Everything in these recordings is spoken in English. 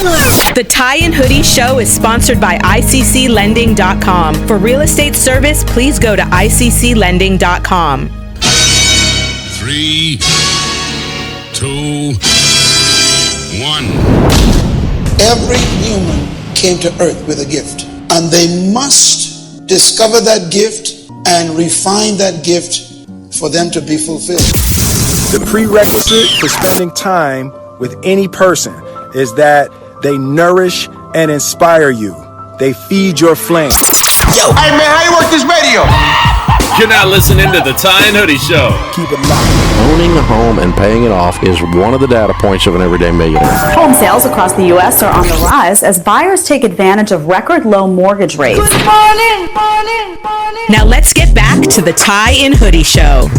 The Tie and Hoodie Show is sponsored by ICCLending.com. For real estate service, please go to ICCLending.com. 3, 2, 1. Every human came to earth with a gift, and they must discover that gift and refine that gift for them to be fulfilled. The prerequisite for spending time with any person is that they nourish and inspire you. They feed your flame. Yo, hey man, how you work this radio? You're not listening to the Tie and Hoodie Show. Keep it locked. Owning a home and paying it off is one of the data points of an everyday millionaire. Home sales across the U.S. are on the rise as buyers take advantage of record low mortgage rates. Good morning. Now let's get back to the Tie and Hoodie Show.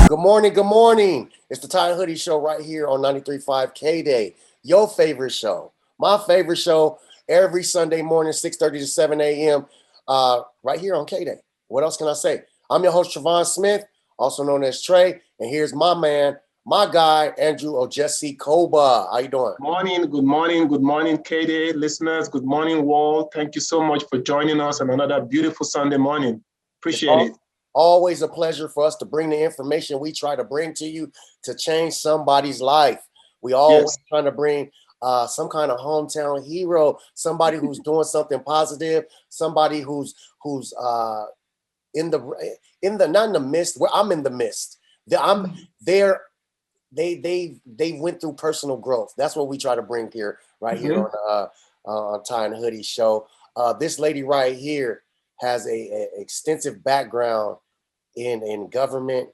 Good morning. It's the Tie and Hoodie Show right here on 93.5 K-Day. Your favorite show. My favorite show every Sunday morning, 6:30 to 7 a.m. Right here on K-Day. What else can I say? I'm your host, Trevon Smith, also known as Trey. And here's my man, my guy, Andrew Ojesi Koba. How you doing? Good morning, K-Day listeners. Good morning, Wall. Thank you so much for joining us on another beautiful Sunday morning. Appreciate it. Always a pleasure for us to bring the information we try to bring to you to change somebody's life. We always trying to bring some kind of hometown hero, somebody who's doing something positive, somebody who's in the not in the midst. Where I'm in the midst. I'm there. They went through personal growth. That's what we try to bring here, right here on Tie and Hoodie Show. This lady right here has a extensive background in government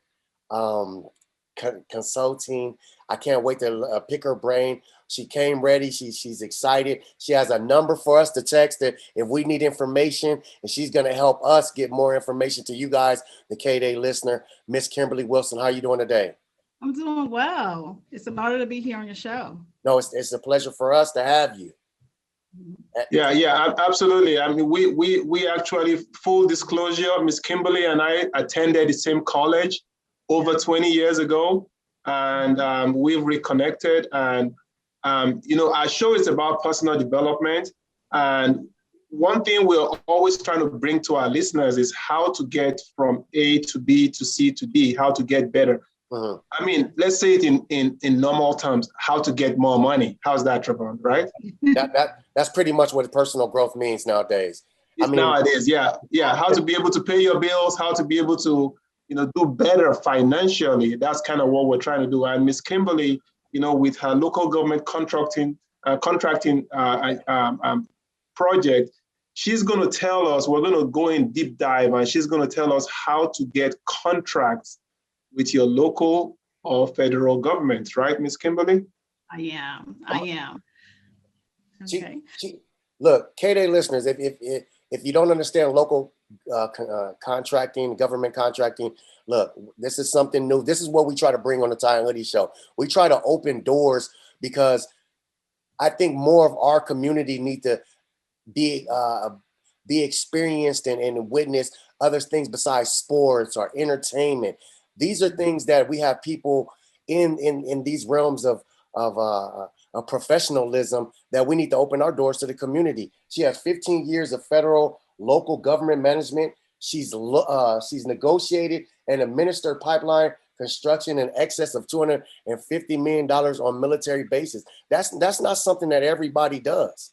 consulting. I can't wait to pick her brain. She came ready. She's excited. She has a number for us to text that if we need information, and she's going to help us get more information to you guys, the K-Day listener. Miss Kimberly Wilson, how are you doing today? I'm doing well. It's an honor to be here on your show. No, it's a pleasure for us to have you. Yeah, absolutely. I mean, we actually, full disclosure, Miss Kimberly and I attended the same college over 20 years ago, and we've reconnected. And our show is about personal development. And one thing we're always trying to bring to our listeners is how to get from A to B to C to D, how to get better. I mean, let's say it in normal terms, how to get more money. How's that, Trevon, right? That's pretty much what personal growth means nowadays. Nowadays, yeah. How to be able to pay your bills, how to be able to, do better financially. That's kind of what we're trying to do. And Miss Kimberly, with her local government contracting project, she's going to tell us, we're going to go in deep dive, and she's going to tell us how to get contracts with your local or federal government, right, Miss Kimberly? I am. Okay. Look, K-Day listeners, if you don't understand local contracting, government contracting, look, this is something new. This is what we try to bring on the Tie and Hoodie Show. We try to open doors because I think more of our community need to be experienced and witness other things besides sports or entertainment. These are things that we have people in these realms of professionalism that we need to open our doors to the community. She has 15 years of federal, local government management. She's negotiated and administered pipeline construction in excess of $250 million on military bases. That's not something that everybody does.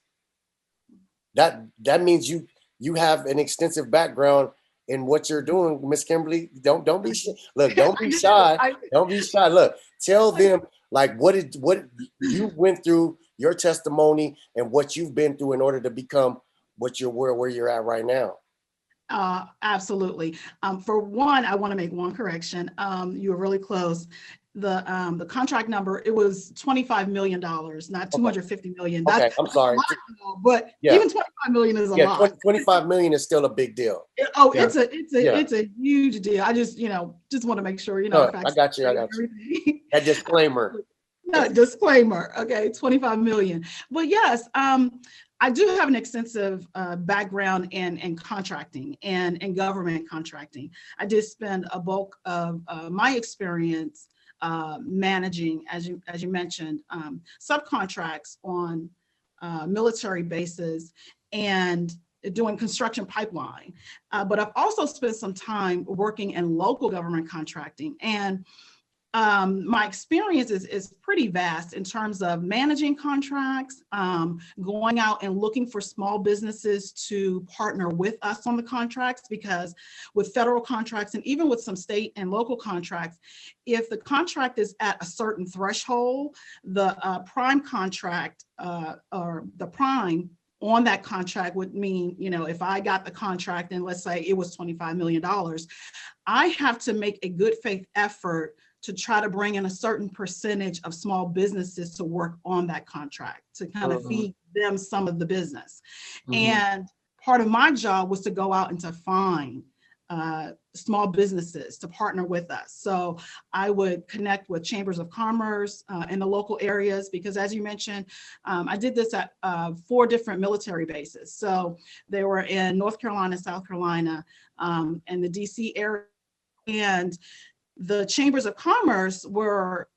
That means you have an extensive background in what you're doing, Miss Kimberly. Don't be shy. Look, don't be shy. Don't be shy. Look, tell them like what you went through, your testimony, and what you've been through in order to become what you're where you're at right now. Absolutely. For one, I want to make one correction. You were really close. The contract number, it was $25 million, not $250 million. Okay, I'm sorry. But even $25 million is a lot. $25 million is still a big deal. It's a huge deal. I just want to make sure, I got you. That disclaimer. No, disclaimer. Okay, $25 million. Well, yes, I do have an extensive background in contracting and in government contracting. I did spend a bulk of my experience managing, as you mentioned, subcontracts on military bases and doing construction pipeline. But I've also spent some time working in local government contracting, and my experience is pretty vast in terms of managing contracts, going out and looking for small businesses to partner with us on the contracts, because with federal contracts and even with some state and local contracts, if the contract is at a certain threshold, the prime contract or the prime on that contract would mean, if I got the contract and let's say it was $25 million, I have to make a good faith effort to try to bring in a certain percentage of small businesses to work on that contract, to kind of feed them some of the business. And part of my job was to go out and to find small businesses to partner with us. So I would connect with chambers of commerce in the local areas, because as you mentioned, I did this at 4 different military bases. So they were in North Carolina, South Carolina, and the DC area. And the chambers of commerce were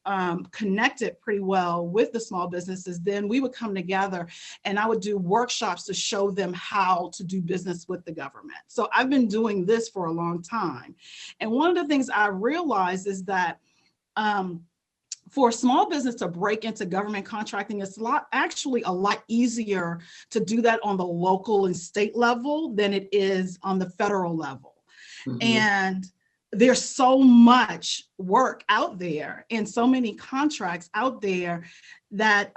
connected pretty well with the small businesses. Then we would come together and I would do workshops to show them how to do business with the government. So I've been doing this for a long time. And one of the things I realized is that for a small business to break into government contracting, it's actually a lot easier to do that on the local and state level than it is on the federal level. And there's so much work out there and so many contracts out there that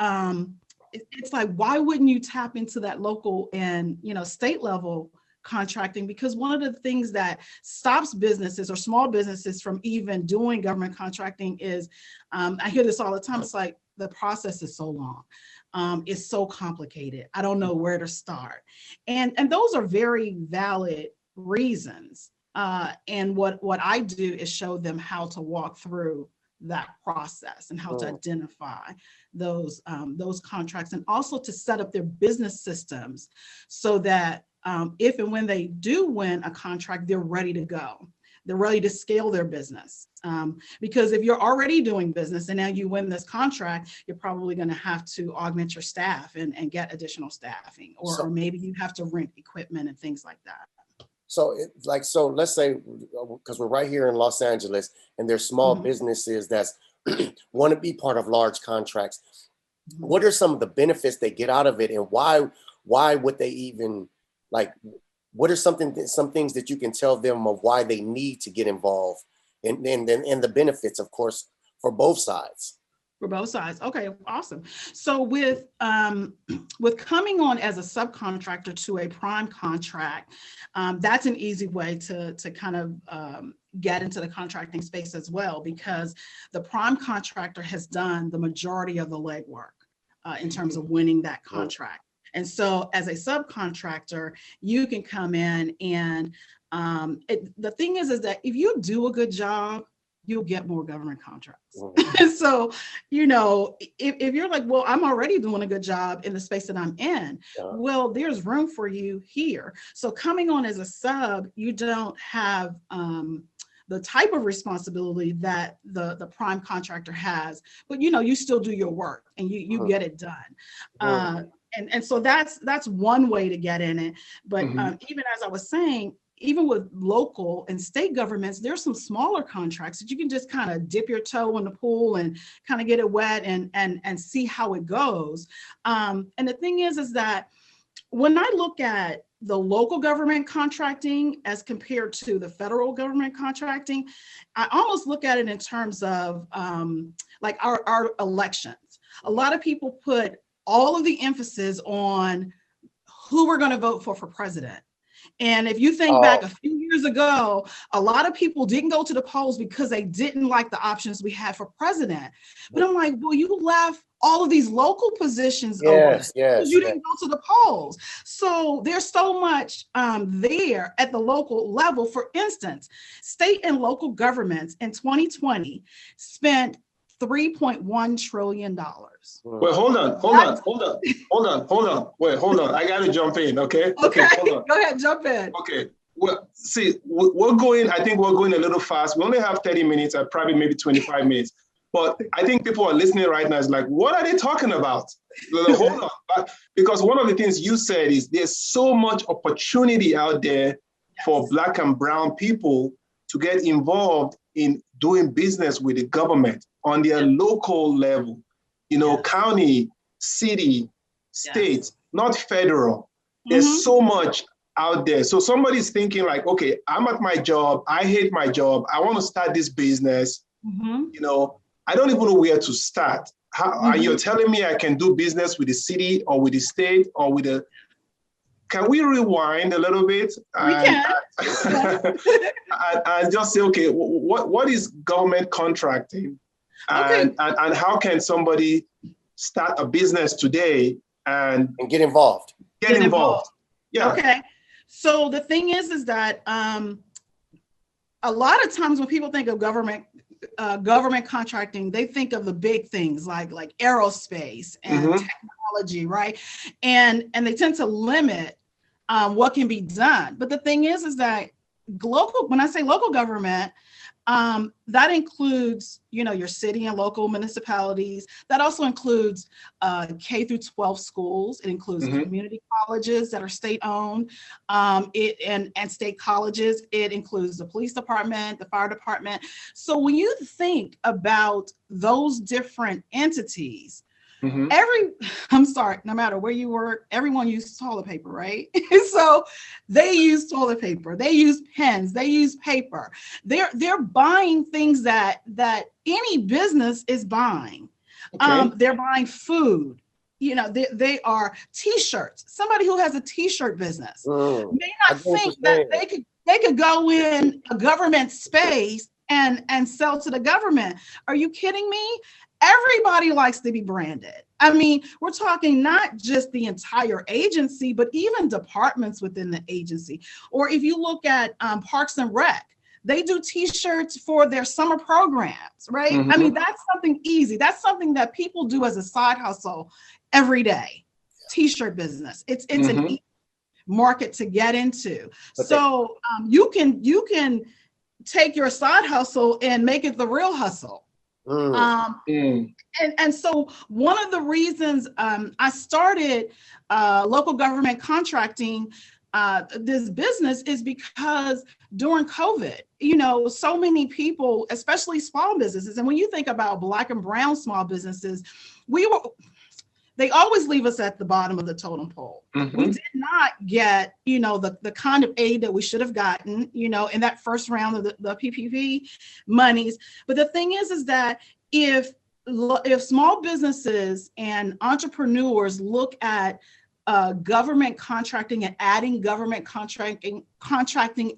it's like, why wouldn't you tap into that local and state level contracting? Because one of the things that stops businesses or small businesses from even doing government contracting is, I hear this all the time, it's like the process is so long. It's so complicated. I don't know where to start. And those are very valid reasons. And what I do is show them how to walk through that process and how to identify those contracts, and also to set up their business systems so that if and when they do win a contract, they're ready to go. They're ready to scale their business. Because if you're already doing business and now you win this contract, you're probably going to have to augment your staff and get additional staffing, or maybe you have to rent equipment and things like that. So let's say, because we're right here in Los Angeles and there's small businesses that want to be part of large contracts. What are some of the benefits they get out of it, and why would they even, what are some things that you can tell them of why they need to get involved, and the benefits, of course, for both sides? For both sides. Okay, awesome. So with coming on as a subcontractor to a prime contract, that's an easy way to kind of get into the contracting space as well, because the prime contractor has done the majority of the legwork in terms of winning that contract. And so as a subcontractor, you can come in and the thing is that if you do a good job, you'll get more government contracts. So, if you're like, well, I'm already doing a good job in the space that I'm in, well, there's room for you here. So coming on as a sub, you don't have the type of responsibility that the prime contractor has, but you still do your work and you get it done. And so that's one way to get in it. But even as I was saying, even with local and state governments, there's some smaller contracts that you can just kind of dip your toe in the pool and kind of get it wet and see how it goes. And the thing is that when I look at the local government contracting as compared to the federal government contracting, I almost look at it in terms of our elections. A lot of people put all of the emphasis on who we're going to vote for president. And if you think back a few years ago, a lot of people didn't go to the polls because they didn't like the options we had for president. But I'm like, well, you left all of these local positions open because you didn't go to the polls. So there's so much there at the local level. For instance, state and local governments in 2020 spent $3.1 trillion. Wait, hold on. Wait, hold on. I got to jump in, okay? Okay, hold on. Go ahead, jump in. Okay. Well, see, I think we're going a little fast. We only have 30 minutes, probably maybe 25 minutes. But I think people are listening right now is like, what are they talking about? Hold on. Because one of the things you said is there's so much opportunity out there for Black and brown people to get involved in doing business with the government on their local level, county, city, state, not federal. There's so much out there. So somebody's thinking like, okay, I'm at my job. I hate my job. I want to start this business. I don't even know where to start. Are you telling me I can do business with the city or with the state or with the... Can we rewind a little bit? We can. And just say, okay, what is government contracting? And how can somebody start a business today and get involved? Get involved. Yeah. Okay. So the thing is that a lot of times when people think of government contracting, they think of the big things like aerospace and technology, right? And they tend to limit what can be done. But the thing is that when I say local government, that includes, your city and local municipalities. That also includes K through 12 schools. It includes community colleges that are state owned, and state colleges. It includes the police department, the fire department. So when you think about those different entities, no matter where you work, everyone uses toilet paper, right? So they use toilet paper, they use pens, they use paper. They're buying things that any business is buying. They're buying food. They are t-shirts. Somebody who has a t-shirt business may not think that they could go in a government space and sell to the government. Are you kidding me? Everybody likes to be branded. I mean, we're talking not just the entire agency, but even departments within the agency. Or if you look at Parks and Rec, they do t-shirts for their summer programs, right? I mean, that's something easy. That's something that people do as a side hustle every day. T-shirt business. It's an easy market to get into. So you can take your side hustle and make it the real hustle. And so one of the reasons I started local government contracting this business is because during COVID, so many people, especially small businesses, and when you think about Black and brown small businesses, they always leave us at the bottom of the totem pole. We did not get, the kind of aid that we should have gotten, in that first round of the PPP monies. But the thing is that if small businesses and entrepreneurs look at government contracting and adding government contracting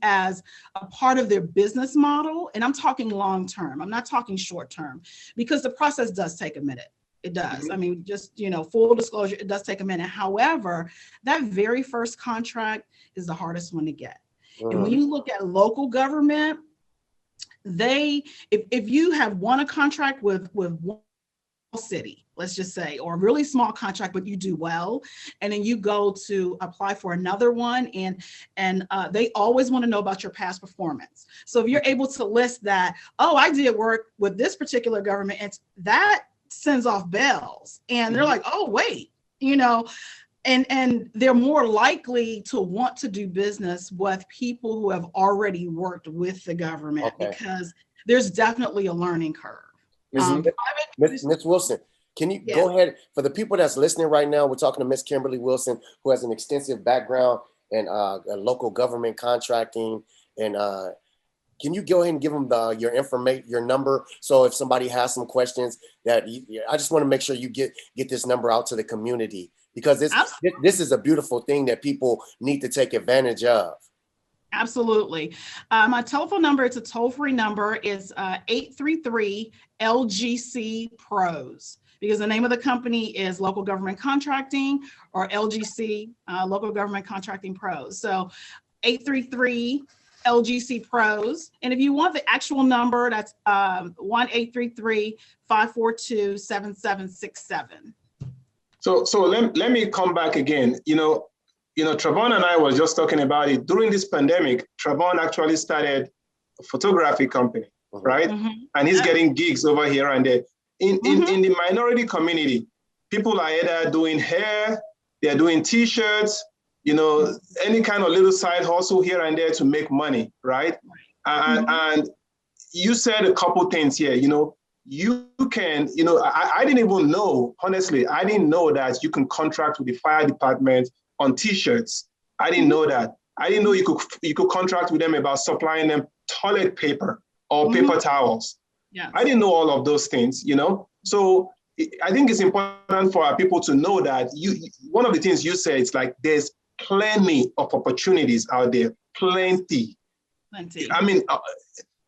as a part of their business model, and I'm talking long term, I'm not talking short term, because the process does take a minute. It does. I mean, just, full disclosure, it does take a minute. However, that very first contract is the hardest one to get. And when you look at local government, if you have won a contract with one city, let's just say, or a really small contract, but you do well, and then you go to apply for another one, and they always want to know about your past performance. So if you're able to list that, I did work with this particular government, and that sends off bells, and they're like, oh wait, and they're more likely to want to do business with people who have already worked with the government, because there's definitely a learning curve. Ms. Wilson, can you go ahead, for the people that's listening right now, we're talking to Ms. Kimberly Wilson, who has an extensive background in local government contracting, and can you go ahead and give them your information, your number? So if somebody has some questions, I just want to make sure you get this number out to the community, because this is a beautiful thing that people need to take advantage of. Absolutely. My telephone number, it's a toll-free number, is 833-LGC-PROS, because the name of the company is Local Government Contracting, or LGC, Local Government Contracting Pros. So 833-LGC Pros. And if you want the actual number, that's 1-833-542-7767. So let me come back again. Trevon and I was just talking about it. During this pandemic, Trevon actually started a photography company. right? And he's getting gigs over here and there. In the minority community, people are either doing hair, they're doing T-shirts, you know, any kind of little side hustle here and there to make money, right? And you said a couple things here, you know, you can, you know, I didn't even know, honestly, I didn't know that you can contract with the fire department on T-shirts. I didn't know that. I didn't know you could contract with them about supplying them toilet paper or paper towels. Yeah. I didn't know all of those things, you know? So I think it's important for our people to know that one of the things you said, it's like, there's plenty of opportunities out there, plenty. I mean,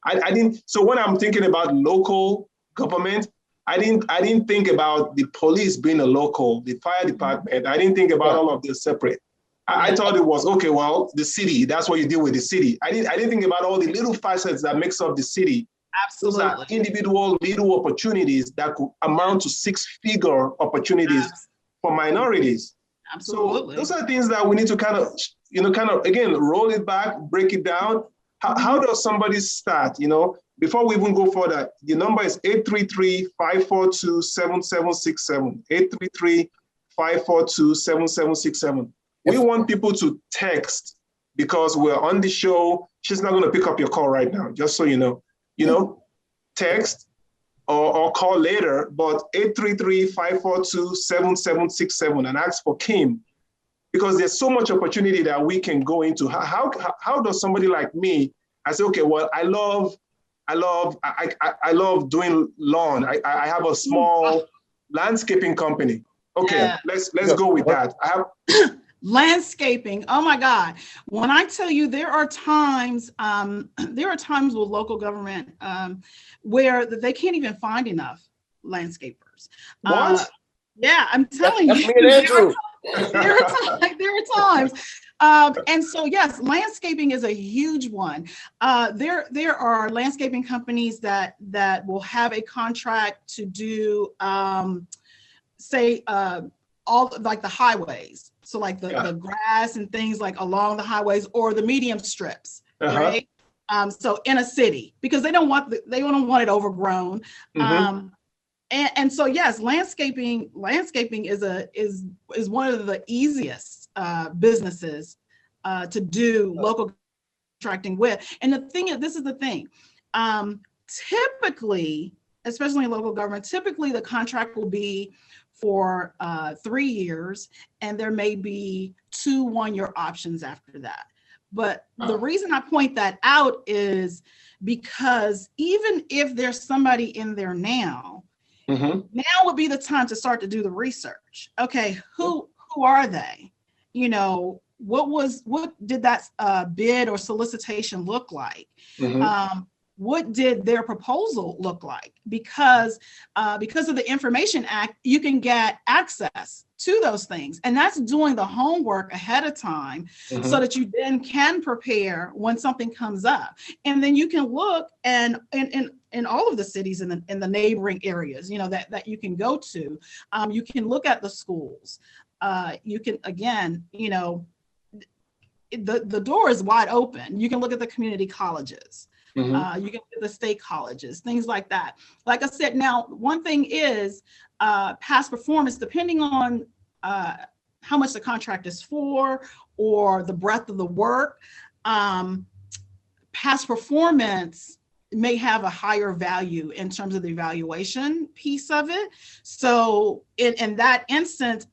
I didn't, so when I'm thinking about local government, I didn't think about the police being a local, the fire department. I didn't think about all of this separate. I thought it was, okay, well, the city, that's what you deal with the city. I didn't think about all the little facets that makes up the city. Absolutely. Those are individual little opportunities that could amount to six-figure opportunities for minorities. Absolutely. So those are things that we need to kind of, again, roll it back, break it down. How does somebody start, you know? Before we even go further, the number is 833-542-7767, 833-542-7767. We want people to text because we're on the show. She's not going to pick up your call right now, just so you know. Text or call later, but 833-542-7767 and ask for Kim, because there's so much opportunity that we can go into. How does somebody like me, I say, okay, well, I love doing lawn. I have a small landscaping company. Okay, let's go with that. I have landscaping. Oh my God. When I tell you there are times with local government where they can't even find enough landscapers. What? Yeah, I'm telling you. Me and Andrew. There are times. And so, yes, landscaping is a huge one. There are landscaping companies that will have a contract to do, say, all like the highways. So like the grass and things like along the highways or the medium strips, right? So in a city, because they don't want it overgrown. And so yes, landscaping is one of the easiest businesses to do local contracting with. And the thing is, this is the thing. Typically, especially in local government, typically the contract will be for 3 years, and there may be 2 1-year options after that. But the reason I point that out is because even if there's somebody in there now, now would be the time to start to do the research. Okay, who are they? You know, what did that bid or solicitation look like? What did their proposal look like? Because of the Information Act, you can get access to those things. And that's doing the homework ahead of time so that you then can prepare when something comes up. And then you can look and in all of the cities in the neighboring areas, you know, that you can go to, you can look at the schools. You can, again, you know, the door is wide open. You can look at the community colleges. You can look at the state colleges, things like that. Like I said, now, one thing is past performance, depending on how much the contract is for or the breadth of the work, past performance may have a higher value in terms of the evaluation piece of it. So in that instance,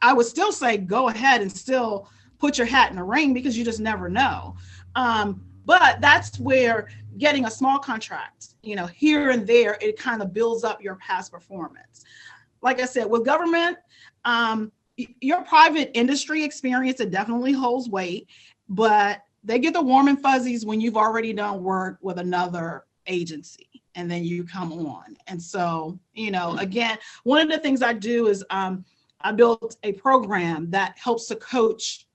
I would still say go ahead and still put your hat in the ring because you just never know. But that's where getting a small contract, you know, here and there, it kind of builds up your past performance. Like I said, with government, your private industry experience, it definitely holds weight, but they get the warm and fuzzies when you've already done work with another agency and then you come on. And so, you know, again, one of the things I do is I built a program that helps to coach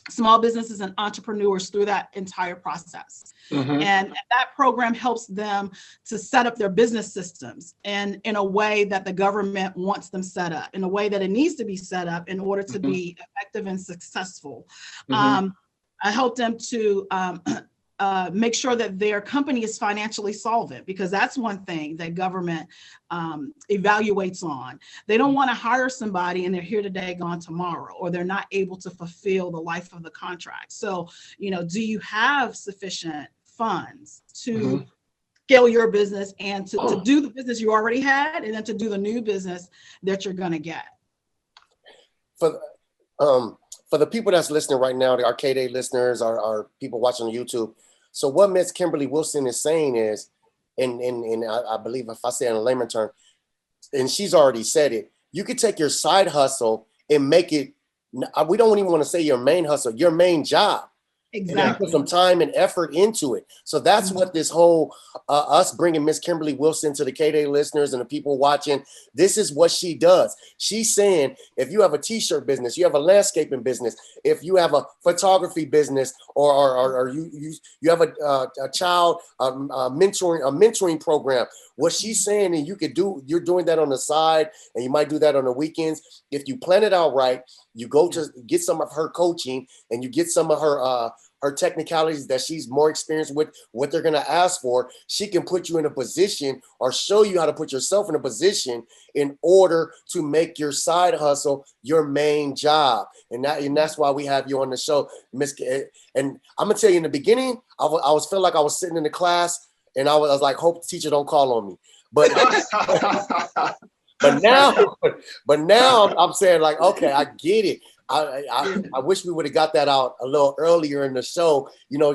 small businesses and entrepreneurs through that entire process. And that program helps them to set up their business systems and in a way that the government wants them set up, in a way that it needs to be set up in order to be effective and successful. I help them to make sure that their company is financially solvent, because that's one thing that government evaluates on. They don't want to hire somebody and they're here today, gone tomorrow, or they're not able to fulfill the life of the contract. So, do you have sufficient funds to scale your business and to do the business you already had, and then to do the new business that you're going to get? For the people that's listening right now, the Arcade Day listeners, our people watching on YouTube. So what Miss Kimberly Wilson is saying is, and I believe if I say it in a layman term, and she's already said it, you could take your side hustle and make it, we don't even want to say your main hustle, your main job. Exactly. And put some time and effort into it. So that's what this whole us bringing Miss Kimberly Wilson to the K-Day listeners and the people watching, this is what she does. She's saying, if you have a t-shirt business, you have a landscaping business, if you have a photography business, or you have a child mentoring program, what she's saying, and you're doing that on the side, and you might do that on the weekends. If you plan it out right, you go to get some of her coaching, and you get some of her technicalities that she's more experienced with, what they're going to ask for. She can put you in a position or show you how to put yourself in a position in order to make your side hustle your main job. And that's why we have you on the show, Miss. And I'm going to tell you, in the beginning, I was feeling like I was sitting in the class, and I was like, hope the teacher don't call on me. But but now I'm saying, like, okay, I get it. I wish we would have got that out a little earlier in the show,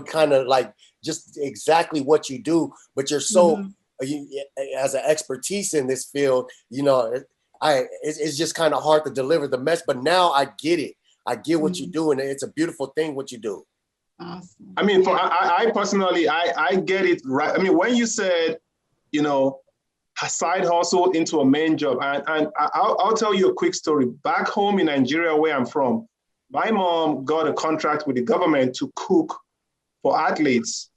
kind of like just exactly what you do, but you're so, as an expertise in this field, it's just kind of hard to deliver the message, but now I get it. I get what you do, and it's a beautiful thing what you do. Awesome. I mean, I personally, I get it right. I mean, when you said, a side hustle into a main job, and I'll tell you a quick story. Back home in Nigeria, where I'm from, my mom got a contract with the government to cook for athletes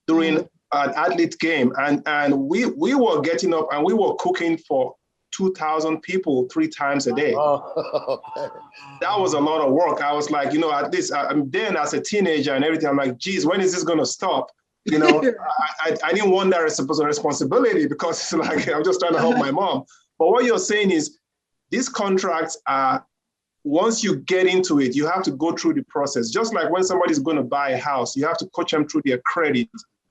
during an athlete game, and we were getting up and we were cooking for 2,000 people 3 times a day. Oh, that was a lot of work. I was like, at least I'm then as a teenager and everything, I'm like, geez, when is this going to stop? I didn't want that responsibility, because it's like, I'm just trying to help my mom. But what you're saying is, these contracts are, once you get into it, you have to go through the process. Just like when somebody's going to buy a house, you have to coach them through their credit,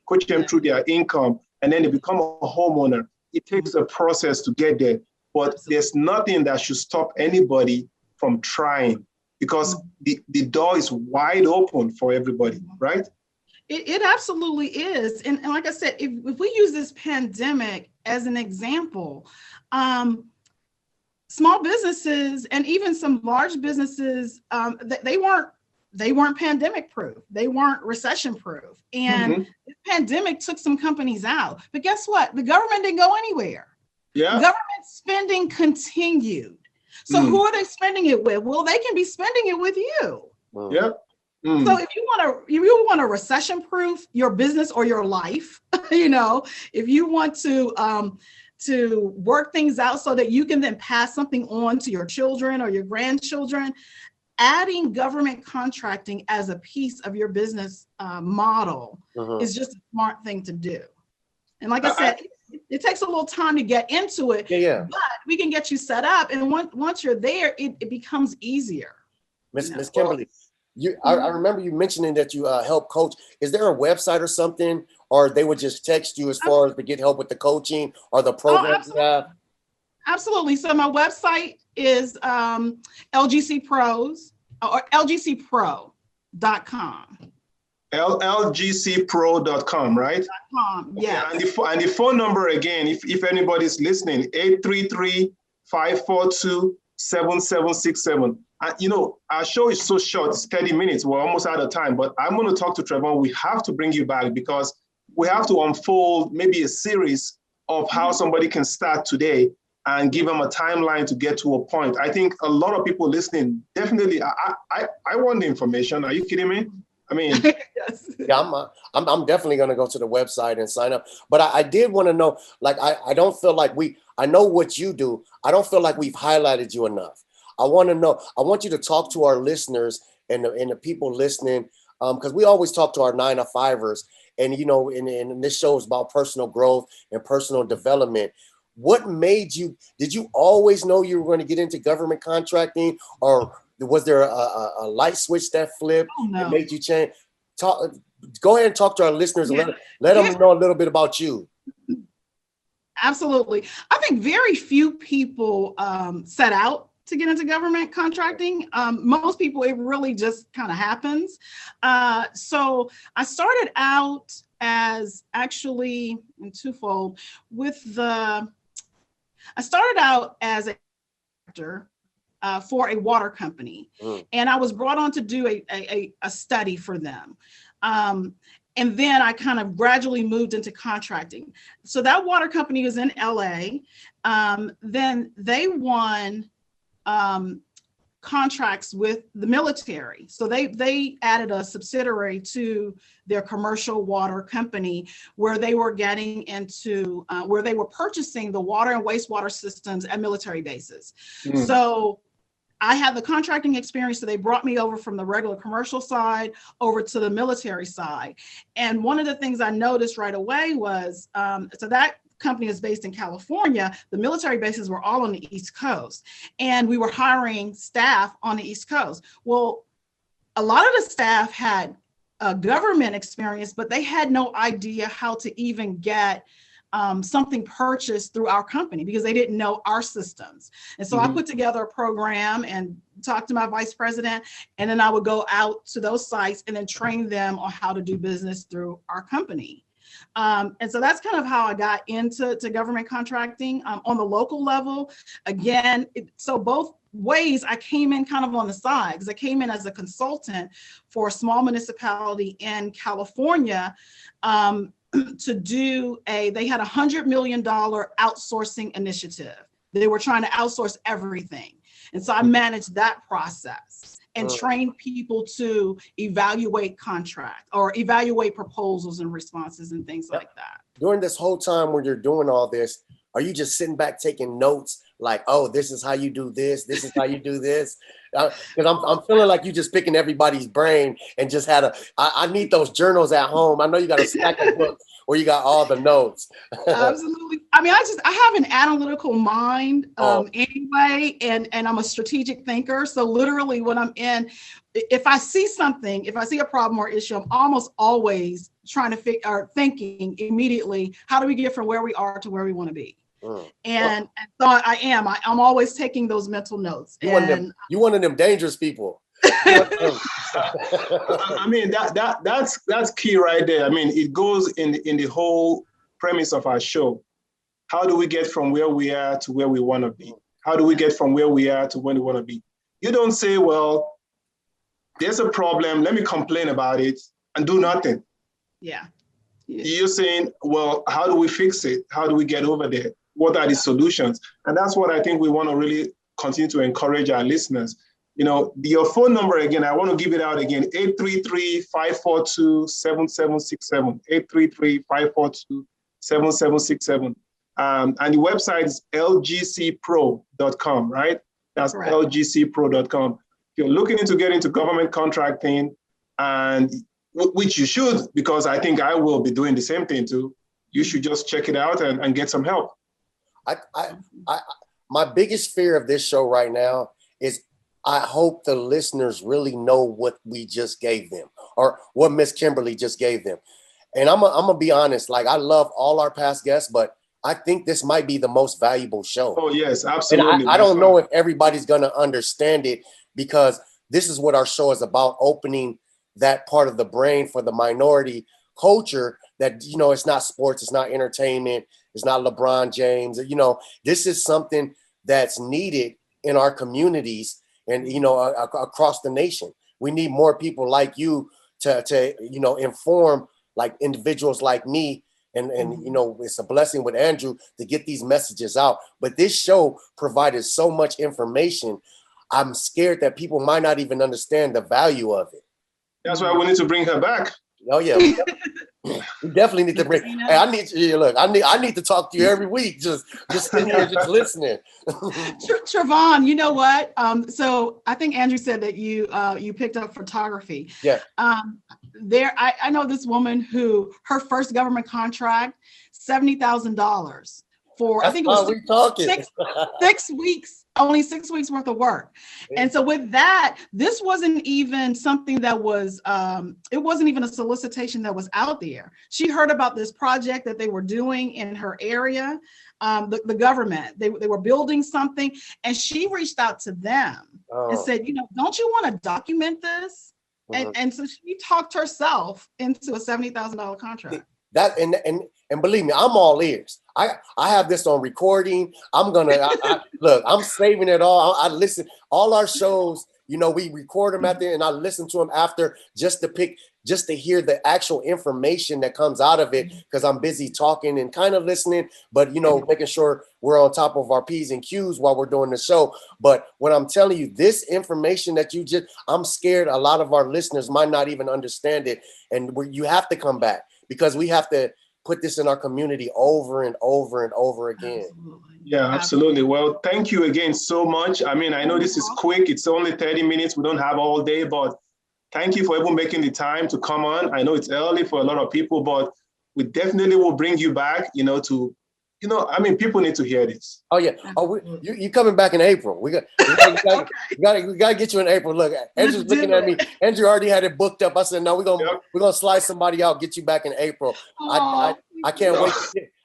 coach them through their income, and then they become a homeowner. It takes a process to get there, but there's nothing that should stop anybody from trying, because the door is wide open for everybody, right? It absolutely is. And like I said, if we use this pandemic as an example, small businesses and even some large businesses, they weren't pandemic proof. They weren't recession proof. And the pandemic took some companies out. But guess what? The government didn't go anywhere. Yeah. Government spending continued. So who are they spending it with? Well, they can be spending it with you. Yeah. So if you want to recession proof your business or your life, if you want to work things out so that you can then pass something on to your children or your grandchildren, adding government contracting as a piece of your business model is just a smart thing to do. And like I said, it takes a little time to get into it, but we can get you set up. And once you're there, it becomes easier. Miss Kimberly, I remember you mentioning that you help coach. Is there a website or something, or they would just text you as far as to get help with the coaching or the programs you have? Absolutely. So my website is LGC Pros or LGCpro.com. LGCpro.com, right? Yeah. And the phone number again, if anybody's listening, 833-542-7767. Our show is so short, it's 30 minutes. We're almost out of time, but I'm going to talk to Trevon. We have to bring you back, because we have to unfold maybe a series of how somebody can start today and give them a timeline to get to a point. I think a lot of people listening, definitely, I want the information. Are you kidding me? I mean, yes. Yeah, I'm definitely going to go to the website and sign up. But I did want to know, like, I don't feel like I know what you do. I don't feel like we've highlighted you enough. I want to know, I want you to talk to our listeners and the people listening because we always talk to our 9-to-5ers, and, you know, and this show is about personal growth and personal development. What made you, did you always know you were going to get into government contracting, or was there a light switch that flipped that made you change? Go ahead and talk to our listeners and let them know a little bit about you. Absolutely. I think very few people set out to get into government contracting. Most people, it really just kind of happens. So I started out as actually twofold I started out as a director for a water company, and I was brought on to do a study for them. And then I kind of gradually moved into contracting. So that water company was in LA. Then they won contracts with the military. So they added a subsidiary to their commercial water company, where they were getting into, where they were purchasing the water and wastewater systems at military bases. So I had the contracting experience, so they brought me over from the regular commercial side over to the military side. And one of the things I noticed right away was, so that company is based in California. The military bases were all on the East Coast, and we were hiring staff on the East Coast. Well, a lot of the staff had government experience, but they had no idea how to even get something purchased through our company, because they didn't know our systems. And so I put together a program and talked to my vice president, and then I would go out to those sites and then train them on how to do business through our company. And so that's kind of how I got into government contracting on the local level. Again, so both ways I came in kind of on the side, because I came in as a consultant for a small municipality in California to do they had $100 million outsourcing initiative. They were trying to outsource everything. And so I managed that process and trained people to evaluate contract or evaluate proposals and responses and things like that. During this whole time when you're doing all this, are you just sitting back taking notes like, oh, this is how you do this, this is how you do this? Because I'm feeling like you just picking everybody's brain and just had I need those journals at home. I know you got a stack of books where you got all the notes. Absolutely. I mean, I have an analytical mind anyway, and I'm a strategic thinker. So literally when I'm in, if I see something, if I see a problem or issue, I'm almost always trying to thinking immediately, how do we get from where we are to where we want to be? And so I'm always taking those mental notes. You one of them dangerous people. I mean, that's key right there. I mean, it goes in the whole premise of our show. How do we get from where we are to where we want to be? How do we get from where we are to where we want to be? You don't say, well, there's a problem, let me complain about it and do nothing. Yeah. You're saying, well, how do we fix it? How do we get over there? What are the solutions? And that's what I think we want to really continue to encourage our listeners. You know, your phone number, again, I want to give it out again, 833-542-7767, 833-542-7767. And the website is lgcpro.com, right? That's correct. lgcpro.com. If you're looking to get into government contracting, and which you should, because I think I will be doing the same thing too, you should just check it out and get some help. My biggest fear of this show right now is I hope the listeners really know what we just gave them, or what Miss Kimberly just gave them. And I'm gonna be honest, like, I love all our past guests, but I think this might be the most valuable show. Oh, yes, absolutely. I don't know if everybody's gonna understand it, because this is what our show is about, opening that part of the brain for the minority culture that, you know, it's not sports, it's not entertainment, it's not LeBron James. You know, this is something that's needed in our communities and, you know, across the nation. We need more people like you to you know, inform like individuals like me. And you know, it's a blessing with Andrew to get these messages out. But this show provided so much information. I'm scared that people might not even understand the value of it. That's why we need to bring her back. Oh yeah, We definitely need to bring. Hey, I need you. Look, I need to talk to you every week. Just sitting here, just listening. Trevon, you know what? So I think Andrew said that you picked up photography. Yeah. I know this woman who her first government contract, $70,000 for I think it was 6 weeks. Only 6 weeks worth of work. And so with that, this wasn't even something that was, it wasn't even a solicitation that was out there. She heard about this project that they were doing in her area, the government, they were building something, and she reached out to them and said, don't you want to document this? And so she talked herself into a $70,000 contract. That and believe me, I'm all ears. I have this on recording. I'm gonna look. I'm saving it all. I listen all our shows. We record them at the and I listen to them after just to hear the actual information that comes out of it because I'm busy talking and kind of listening, but making sure we're on top of our P's and Q's while we're doing the show. But when I'm telling you this information that I'm scared a lot of our listeners might not even understand it, and you have to come back because we have to put this in our community over and over and over again. Yeah, absolutely. Well, thank you again so much. I mean, I know this is quick. It's only 30 minutes. We don't have all day, but thank you for even making the time to come on. I know it's early for a lot of people, but we definitely will bring you back, people need to hear this. Oh yeah. Oh, you coming back in April? We got to get you in April. Look, Andrew's looking at me. Andrew already had it booked up. I said, no, we're gonna slide somebody out, get you back in April. I can't wait.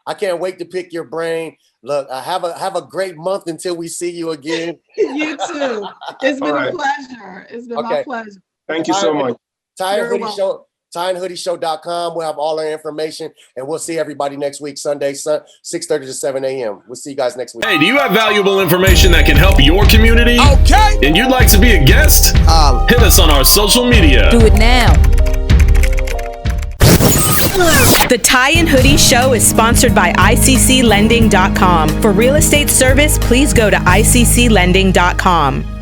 I can't wait to pick your brain. Look, have a great month until we see you again. You too. It's been a pleasure. It's been my pleasure. Thank you so much. TieandHoodieShow.com. We'll have all our information, and we'll see everybody next week, Sunday, 6:30 to 7 a.m. We'll see you guys next week. Hey, do you have valuable information that can help your community? Okay. And you'd like to be a guest? Hit us on our social media. Do it now. The Tie and Hoodie Show is sponsored by ICCLending.com. For real estate service, please go to ICCLending.com.